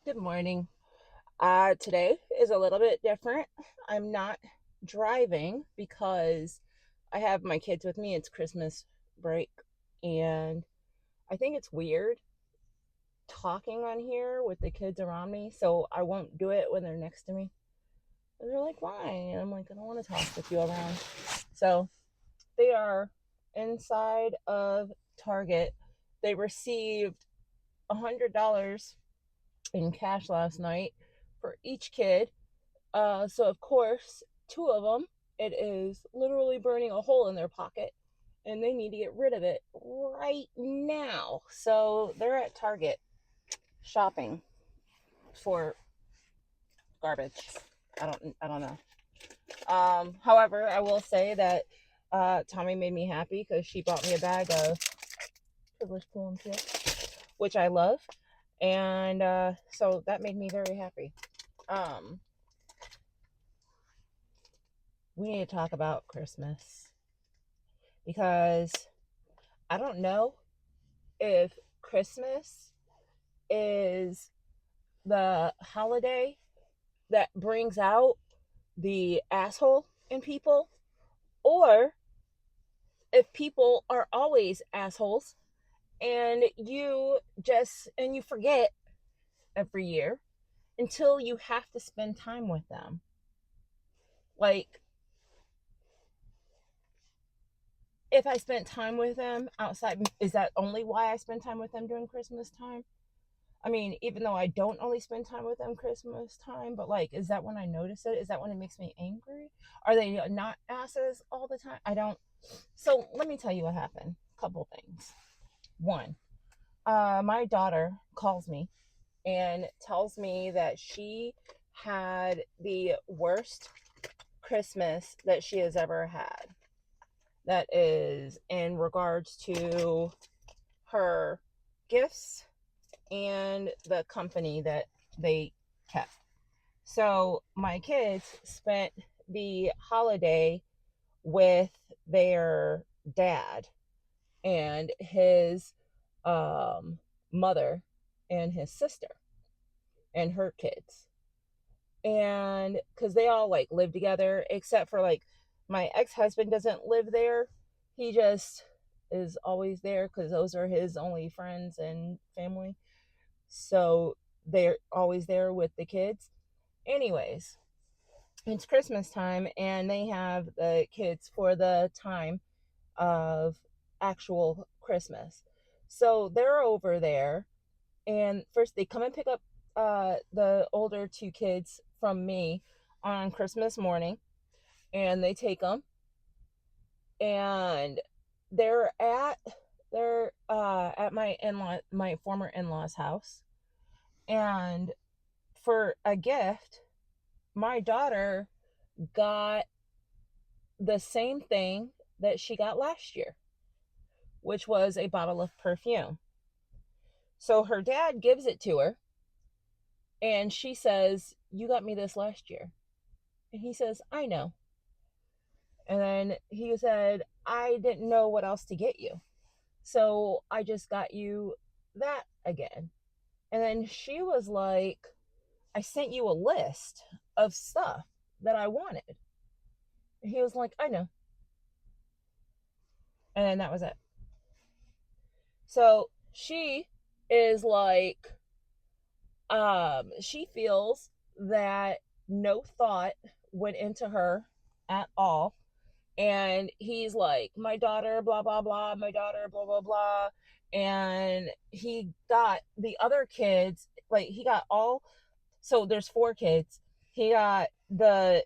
Good morning. Today is a little bit different. I'm not driving because I have my kids with me. It's Christmas break, and I think it's weird talking on here with the kids around me, so I won't do it when they're next to me. And they're like, why? And I'm like, I don't want to talk with you around. So they are inside of Target. They received $100 in cash last night for each kid. So of course, two of them, it is literally burning a hole in their pocket, and they need to get rid of it right now. So they're at Target shopping for garbage. I don't know. However, I will say that Tommy made me happy because she bought me a bag of Privilege Pool and Peel, which I love, and so that made me very happy. Um, we need to talk about Christmas because I don't know if Christmas is the holiday that brings out the asshole in people, or if people are always assholes and you forget every year until you have to spend time with them. Like, if I spent time with them outside, is that only why I spend time with them during Christmas time? I mean, even though I don't only spend time with them Christmas time, but like, is that when I notice it? Is that when it makes me angry? Are they not asses all the time? I don't. So let me tell you what happened. Couple things. One, my daughter calls me and tells me that she had the worst Christmas that she has ever had. That is in regards to her gifts and the company that they kept. So my kids spent the holiday with their dad and his mother and his sister and her kids. And because they all like live together, except for like my ex husband doesn't live there. He just is always there because those are his only friends and family. So they're always there with the kids. Anyways, it's Christmas time and they have the kids for the time of actual Christmas. So they're over there, and first they come and pick up the older two kids from me on Christmas morning, and they take them, and they're at they're at my former in-laws house, and for a gift my daughter got the same thing that she got last year, which was a bottle of perfume. So her dad gives it to her, and she says, "You got me this last year." And he says, "I know." And then he said, "I didn't know what else to get you. So I just got you that again." And then she was like, "I sent you a list of stuff that I wanted." And he was like, "I know." And then that was it. So she is like, she feels that no thought went into her at all. And he's like, "My daughter, blah blah blah, my daughter, blah blah blah." And he got the other kids, like he got all, so there's four kids. He got the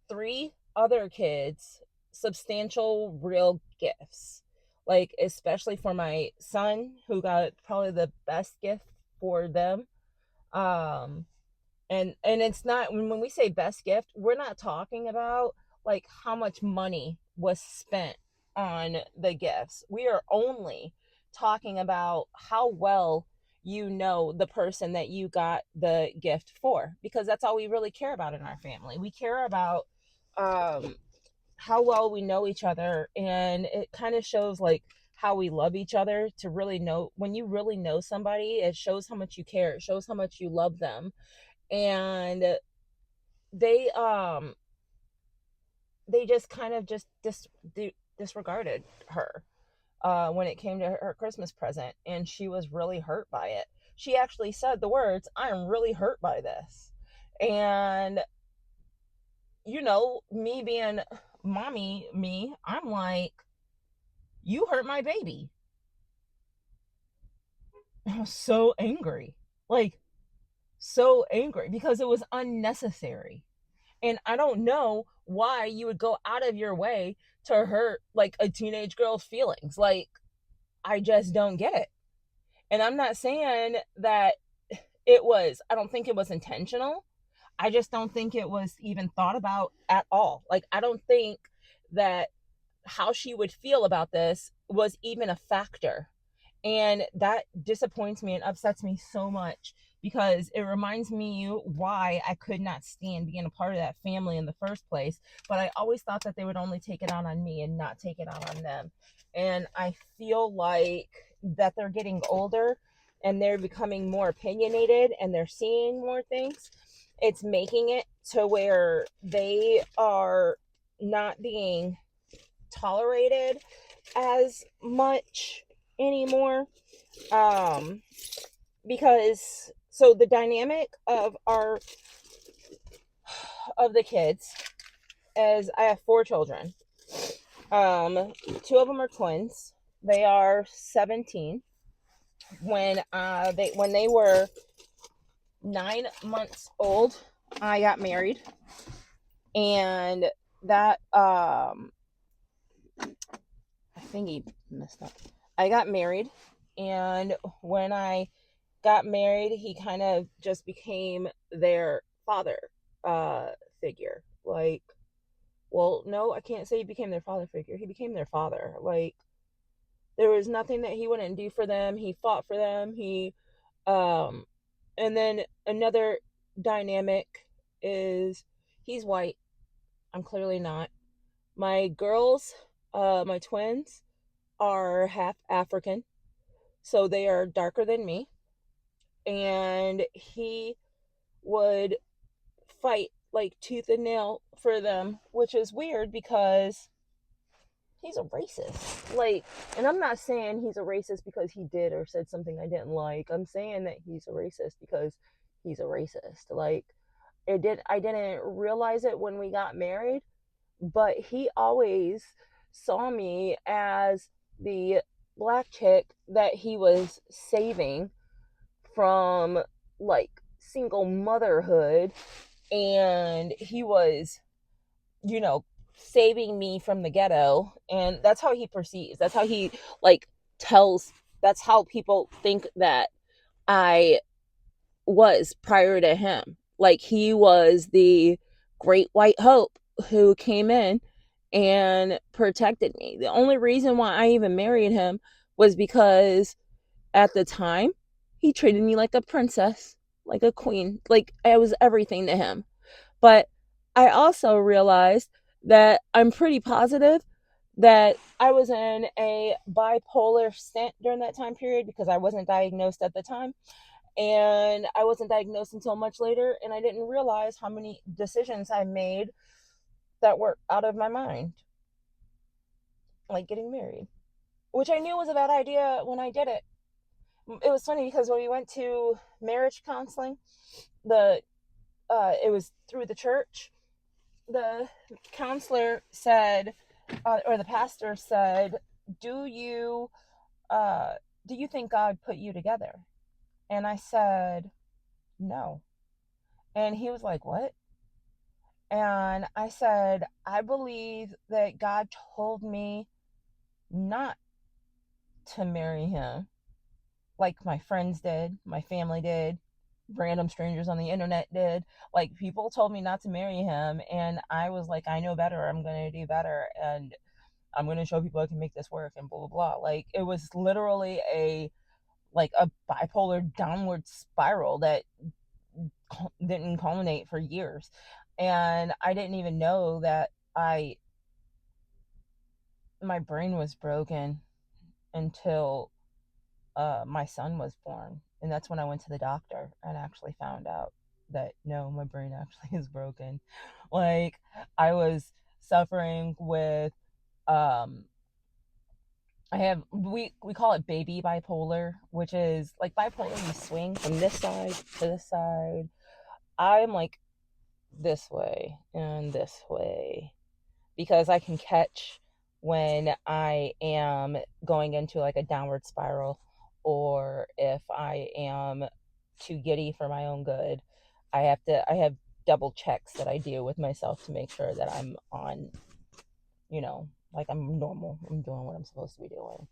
three other kids substantial real gifts, like especially for my son, who got probably the best gift for them. um and it's not, when we say best gift, we're not talking about like how much money was spent on the gifts. We are only talking about how well you know the person that you got the gift for, because that's all we really care about in our family. We care about um how well we know each other, and it kind of shows like how we love each other, to really know, when you really know somebody, it shows how much you care, it shows how much you love them. And they they just kind of just disregarded her when it came to her Christmas present, and she was really hurt by it. She actually said the words, "I am really hurt by this." And me being mommy me, I'm like, "You hurt my baby." I was so angry. Like, so angry because it was unnecessary. And I don't know why you would go out of your way to hurt like a teenage girl's feelings. Like, I just don't get it. And I'm not saying that I don't think it was intentional. I just don't think it was even thought about at all. Like, I don't think that how she would feel about this was even a factor. And that disappoints me and upsets me so much, because it reminds me why I could not stand being a part of that family in the first place. But I always thought that they would only take it out on me and not take it out on them. And I feel like that they're getting older and they're becoming more opinionated and they're seeing more things. It's making it to where they are not being tolerated as much anymore. um because so the dynamic of the kids is, I have four children. Two of them are twins. They are 17. When they were 9 months old, I got married. And that I think he messed up. I got married, and when I got married, he kind of just became their father figure. Like, well, no, I can't say he became their father figure. He became their father. Like, there was nothing that he wouldn't do for them. He fought for them. Um, and then another dynamic is, he's white. I'm clearly not. My girls, my twins, are half African, so they are darker than me. And he would fight like tooth and nail for them, which is weird because he's a racist. Like, and I'm not saying he's a racist because he did or said something I didn't like. I'm saying that he's a racist because he's a racist. Like, I didn't realize it when we got married, but he always saw me as the black chick that he was saving from, like, single motherhood. And he was, you know, saving me from the ghetto. And that's how he perceives. That's how he, like, tells, that's how people think that I was prior to him. Like, he was the great white hope who came in and protected me. The only reason why I even married him was because at the time he treated me like a princess, like a queen, like I was everything to him. But I also realized that I'm pretty positive that I was in a bipolar stint during that time period, because I wasn't diagnosed at the time. And I wasn't diagnosed until much later. And I didn't realize how many decisions I made that were out of my mind, like getting married, which I knew was a bad idea when I did it. It was funny because when we went to marriage counseling, the it was through the church. The counselor said, or the pastor said, "Do you uh, do you think God put you together?" And I said, "No." And he was like, "What?" And I said, "I believe that God told me not to marry him, like my friends did, my family did, random strangers on the internet did. Like, people told me not to marry him, and I was like, I know better. I'm going to do better, and I'm going to show people I can make this work, and blah blah blah." Like, it was literally a bipolar downward spiral that didn't culminate for years. And I didn't even know that I my brain was broken. until my son was born. And that's when I went to the doctor and actually found out that no, my brain actually is broken. Like, I was suffering with, um, we call it baby bipolar, which is like bipolar, you swing from this side to this side. I'm like this way and this way because I can catch when I am going into like a downward spiral, or if I am too giddy for my own good. I have double checks that I do with myself to make sure that I'm on, like I'm normal. I'm doing what I'm supposed to be doing.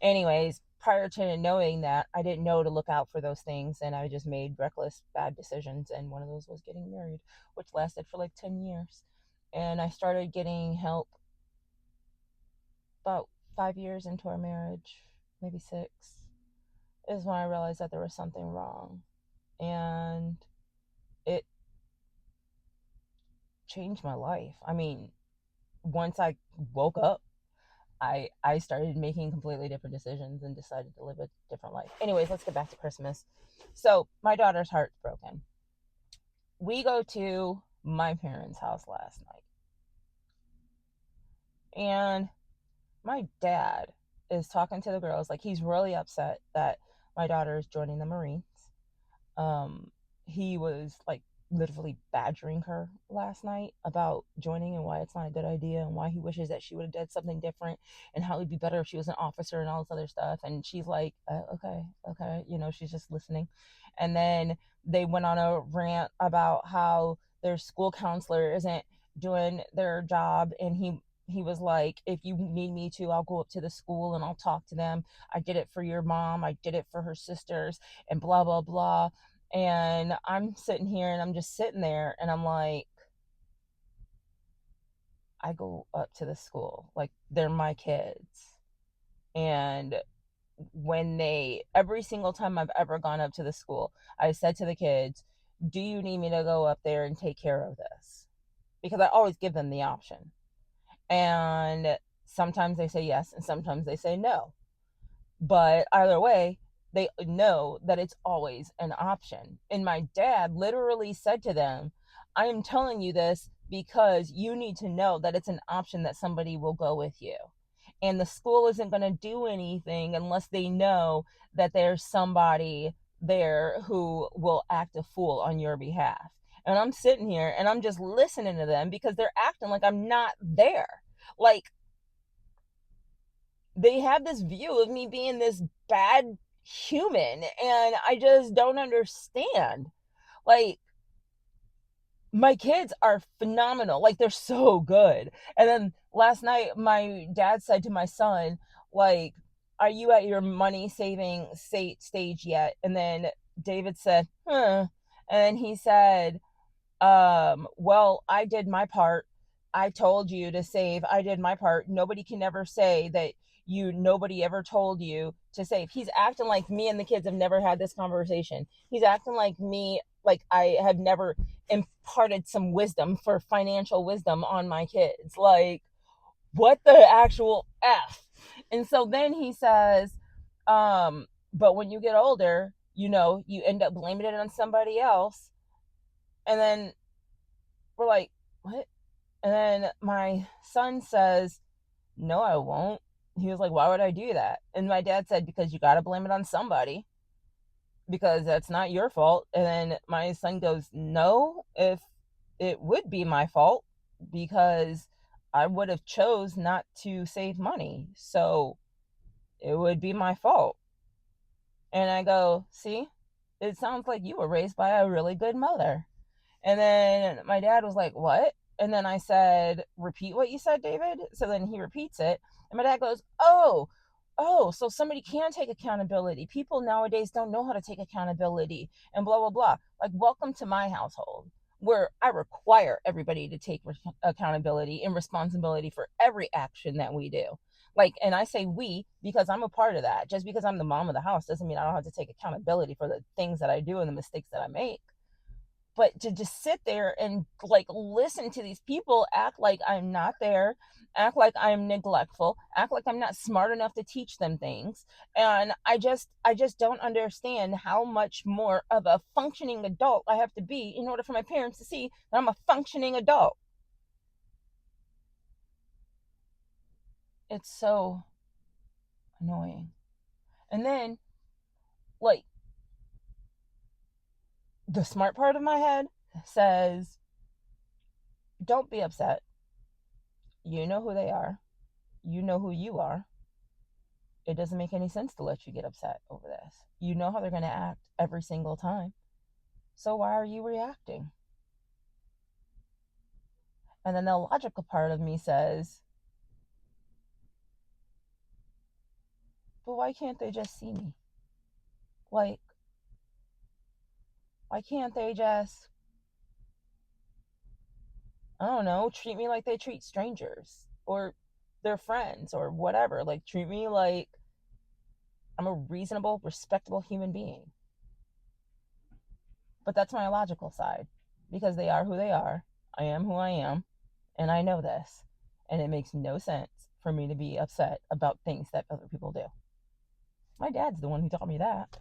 Anyways, prior to knowing that, I didn't know to look out for those things, and I just made reckless bad decisions, and one of those was getting married, which lasted for like 10 years. And I started getting help about 5 years into our marriage, maybe 6, is when I realized that there was something wrong. And it changed my life. I mean, once I woke up, I started making completely different decisions and decided to live a different life. Anyways, let's get back to Christmas. So my daughter's heart's broken. We go to my parents' house last night, and my dad is talking to the girls. Like, he's really upset that my daughter is joining the Marines. Um, he was like literally badgering her last night about joining and why it's not a good idea and why he wishes that she would have done something different and how it'd be better if she was an officer and all this other stuff. And she's like, okay, okay, she's just listening. And then they went on a rant about how their school counselor isn't doing their job, and he was like, if you need me to, I'll go up to the school and I'll talk to them. I did it for your mom, I did it for her sisters, and blah blah blah. And I'm sitting here and I'm just sitting there and I'm like, I go up to the school, like they're my kids. And every single time I've ever gone up to the school, I said to the kids, do you need me to go up there and take care of this? Because I always give them the option. And sometimes they say yes and sometimes they say no. But either way, they know that it's always an option. And my dad literally said to them, I am telling you this because you need to know that it's an option that somebody will go with you. And the school isn't going to do anything unless they know that there's somebody there who will act a fool on your behalf. And I'm sitting here and I'm just listening to them because they're acting like I'm not there. Like, they have this view of me being this bad human, and I just don't understand. Like, my kids are phenomenal, like they're so good. And then last night my dad said to my son, like, are you at your money saving stage yet? And then David said, huh. And then he said, well, I did my part. I told you to save. I did my part. Nobody can ever say that nobody ever told you to save. He's acting like me and the kids have never had this conversation. He's acting like me, like I have never imparted some wisdom for financial wisdom on my kids. Like, what the actual F? And so then he says, but when you get older, you end up blaming it on somebody else. And then we're like, what? And then my son says, no, I won't. He was like, why would I do that? And my dad said, because you got to blame it on somebody, because that's not your fault. And then my son goes, no, if it would be my fault, because I would have chose not to save money. So it would be my fault. And I go, see, it sounds like you were raised by a really good mother. And then my dad was like, what? And then I said, repeat what you said, David. So then he repeats it. And my dad goes, so somebody can take accountability. People nowadays don't know how to take accountability and blah, blah, blah. Like, welcome to my household, where I require everybody to take accountability and responsibility for every action that we do. Like, and I say we because I'm a part of that. Just because I'm the mom of the house doesn't mean I don't have to take accountability for the things that I do and the mistakes that I make. But to just sit there and like listen to these people act like I'm not there, act like I'm neglectful, act like I'm not smart enough to teach them things. And I just don't understand how much more of a functioning adult I have to be in order for my parents to see that I'm a functioning adult. It's so annoying. And then, like, the smart part of my head says, don't be upset. You know who they are. You know who you are. It doesn't make any sense to let you get upset over this. You know how they're going to act every single time. So why are you reacting? And then the logical part of me says, but why can't they just see me? Like, why can't they just, I don't know, treat me like they treat strangers or their friends or whatever? Like, treat me like I'm a reasonable, respectable human being. But that's my logical side because they are who they are. I am who I am. And I know this. And it makes no sense for me to be upset about things that other people do. My dad's the one who taught me that.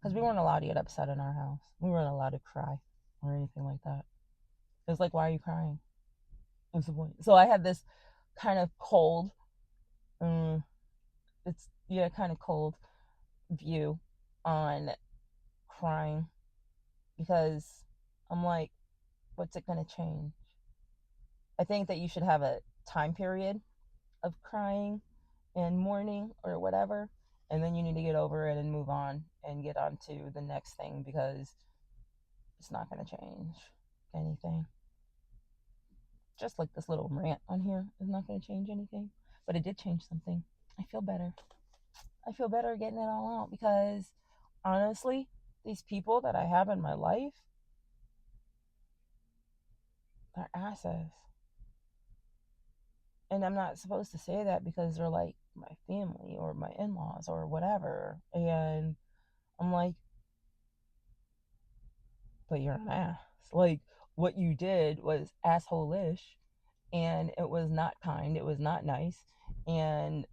Because we weren't allowed to get upset in our house. We weren't allowed to cry or anything like that. It was like, why are you crying? What's the point? So I had this kind of cold, it's, yeah, kind of cold view on crying because I'm like, what's it going to change? I think that you should have a time period of crying and mourning or whatever, and then you need to get over it and move on and get on to the next thing because it's not going to change anything. Just like this little rant on here is not going to change anything, but it did change something. I feel better. I feel better getting it all out because honestly, these people that I have in my life are asses. And I'm not supposed to say that because they're like my family or my in laws or whatever. And I'm like, but you're an ass. Like, what you did was asshole-ish, and it was not kind. It was not nice. And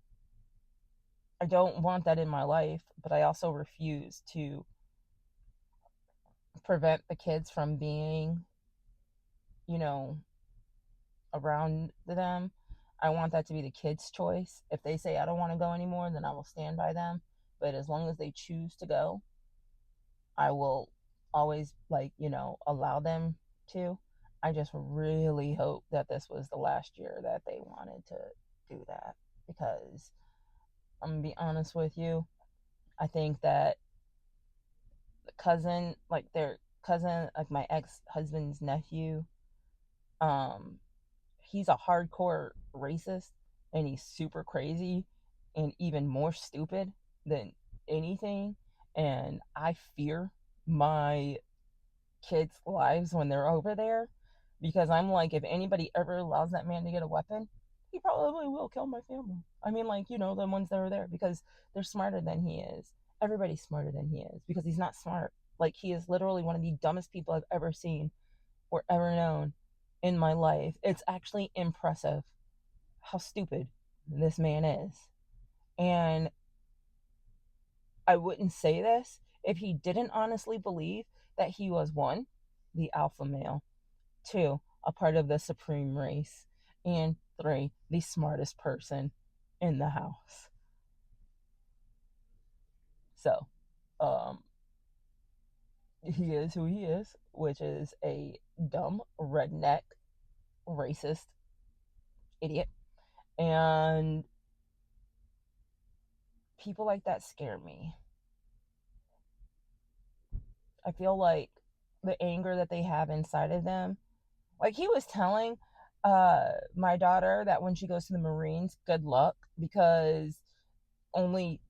I don't want that in my life, but I also refuse to prevent the kids from being, you know, around them. I want that to be the kids' choice. If they say I don't want to go anymore, then I will stand by them. But as long as they choose to go, I will always, like, allow them to. I just really hope that this was the last year that they wanted to do that because I'm gonna be honest with you. I think that the cousin, like their cousin, like my ex husband's nephew, um, he's a hardcore racist and he's super crazy and even more stupid than anything. And I fear my kids' lives when they're over there because I'm like, if anybody ever allows that man to get a weapon, he probably will kill my family. I mean, like, the ones that are there because they're smarter than he is. Everybody's smarter than he is because he's not smart. Like, he is literally one of the dumbest people I've ever seen or ever known in my life. It's actually impressive how stupid this man is. And I wouldn't say this if he didn't honestly believe that he was one, the alpha male, two, a part of the supreme race, and three, the smartest person in the house. So, um, he is who he is, which is a dumb, redneck, racist idiot. And people like that scare me. I feel like the anger that they have inside of them, like he was telling my daughter that when she goes to the Marines, good luck because only,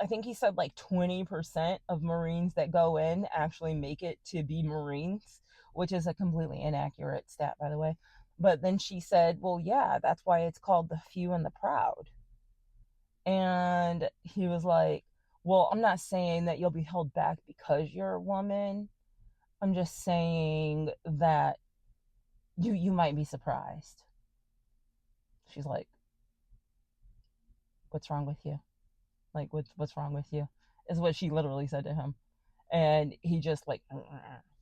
I think he said like 20% of Marines that go in actually make it to be Marines, which is a completely inaccurate stat, by the way. But then she said, well, yeah, that's why it's called the few and the proud. And he was like, well, I'm not saying that you'll be held back because you're a woman. I'm just saying that you might be surprised. She's like, what's wrong with you? Like, what's wrong with you? Is what she literally said to him. And he just like,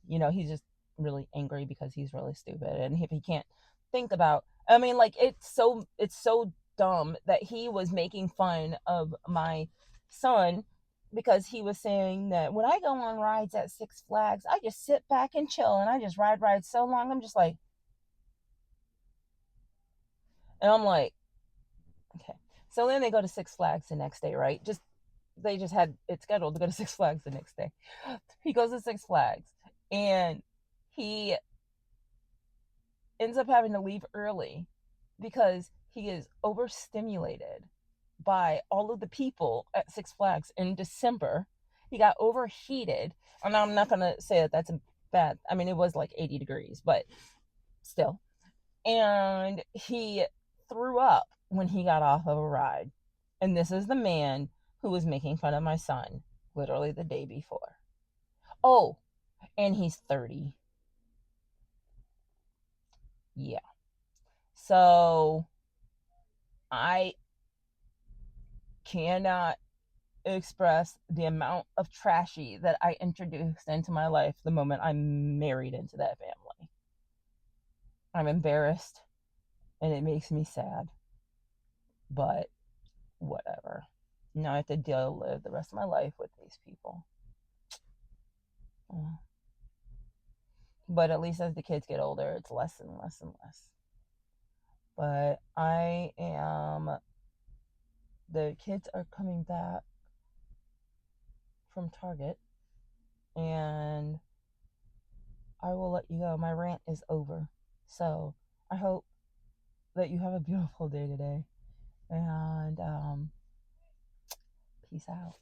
he's just really angry because he's really stupid. And if he can't think about, I mean, like, it's so dumb that he was making fun of my son because he was saying that when I go on rides at Six Flags, I just sit back and chill and I just ride so long. I'm just like, and I'm like, okay. So then they go to Six Flags the next day, right? They just had it scheduled to go to Six Flags the next day. He goes to Six Flags and he ends up having to leave early because he is overstimulated by all of the people at Six Flags in December. He got overheated. And I'm not going to say that that's a bad, I mean, it was like 80 degrees, but still. And he threw up when he got off of a ride. And this is the man who was making fun of my son literally the day before. Oh, and he's 30. Yeah. So I cannot express the amount of trashy that I introduced into my life the moment I married into that family. I'm embarrassed and it makes me sad, but whatever. Now I have to live the rest of my life with these people. Mm. But at least as the kids get older, it's less and less and less. But the kids are coming back from Target and I will let you go. My rant is over. So I hope that you have a beautiful day today. And peace out.